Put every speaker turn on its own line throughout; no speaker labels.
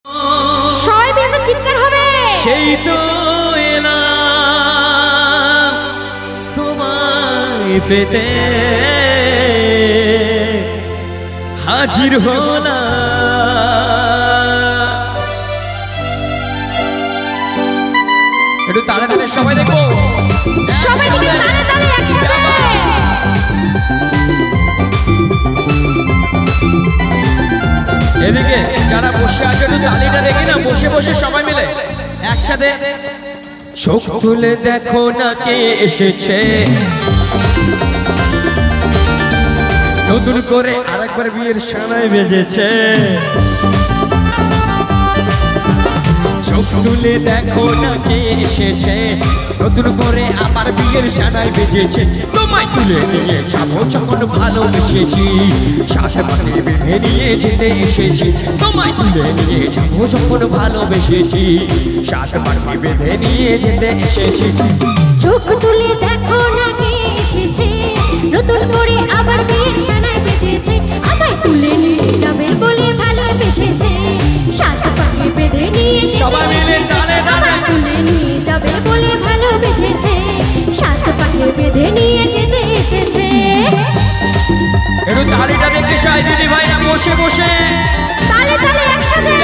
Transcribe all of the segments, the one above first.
সবাই মিলে চিৎকার হবে।
সেই তো এলাম তোমায় পেতে, হাজির হলাম। একটু তাড়ে তাড়ে সবাই দেখো,
সবাই মিলে তাড়ে তাড়ে একসাথে।
এদিকে যারা বসে আছে একটু তালিটা দেখি না, বসে বসে সবাই মিলে একসাথে চোখ তুলে দেখো না কে এসেছে, নতুন করে আরেকবার বিয়ের সানাই বেজেছে। চোখ তুলে দেখো না কে এসেছে, নতুন করে আবার বিয়ের সানাই বেজেছে। তোমায় তুলে নিয়ে যাবো যখন ভালোবেসেছি, শ্বাসে পাতে বেঁধে নিয়ে যেতে এসেছি। তোমায় তুলে নিয়ে যাবো যখন ভালোবেসেছি, শ্বাসে পাতে বেঁধে নিয়ে যেতে এসেছি।
চোখ তুলে দেখো না কে এসেছে, নতুন করে আবার বিয়ের সানাই বেজেছে। আমায় তুলে নিয়ে যাবে বলে ভালোবেসেছে, শ্বাস পাকে বেঁধে নিয়ে
সবাই মিলে তালে তালে
তুলে নিয়ে যাবে বলে ভালোবেসেছে, শ্বাস পাকে বেঁধে নিয়ে যেতে এসেছে।
একটু তালিটা দেখতে চাই দিদি ভাইরা বসে বসে
তালে তালে একসাথে।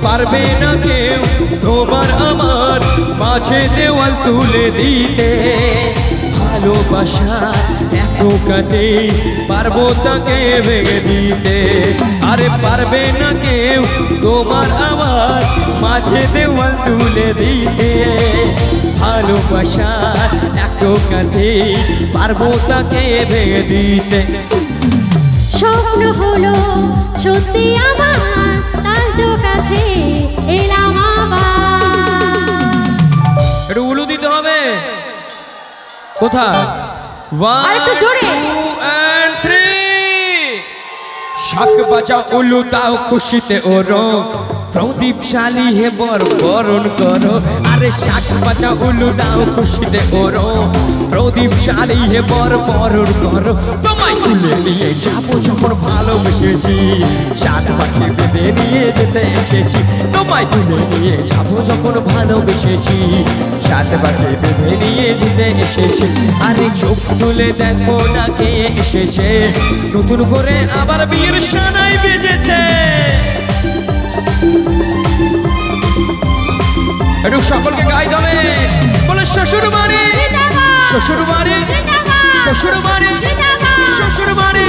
পারবে না কেউ তোমার আমার মাঝে দেওয়াল তুলে দিতে, ভালোবাসা এত কাটে পারবো তাকে ভেঙে দিতে। আরে পারবে না কেউ তোমার আমার মাঝে দেওয়াল তুলে দিতে, ভালোবাসা এত কাটে পারবো তাকে ভেঙে দিতে।
স্বপ্ন হলো সত্যি আমার, তার তো কাছে এলাম আবার।
একটু উলু দিতে হবে, কোথায়?
আরেকটু জোরে।
1 2 and 3 শাক বাজা উলু দাও খুশিতে ওরো, প্রদীপ শালী হে বরণ করো। আরে শাক বাজা উলু দাও খুশিতে ওরো, প্রদীপ শালী হে বরণ করো। তোমায় তুলে নিয়ে যাবো যখন ভালোবেসেছি, শাক পাখি বেঁধে নিয়ে যেতে এসেছি। তোমায় তুলে নিয়ে যাবো যখন ভালোবেসেছি, শাক পাখি বেঁধে নিয়ে যেতে এসেছি। আরে চোখ তুলে দেখো না কে এসেছে, নতুন করে আবার বিয়ের সানাই বেজেছে। একটু সকলকে গাইতে হবে, বলে শ্বশুর বাড়ি শ্বশুর বাড়ি শ্বশুর বাড়ি শ্বশুর বাড়ি।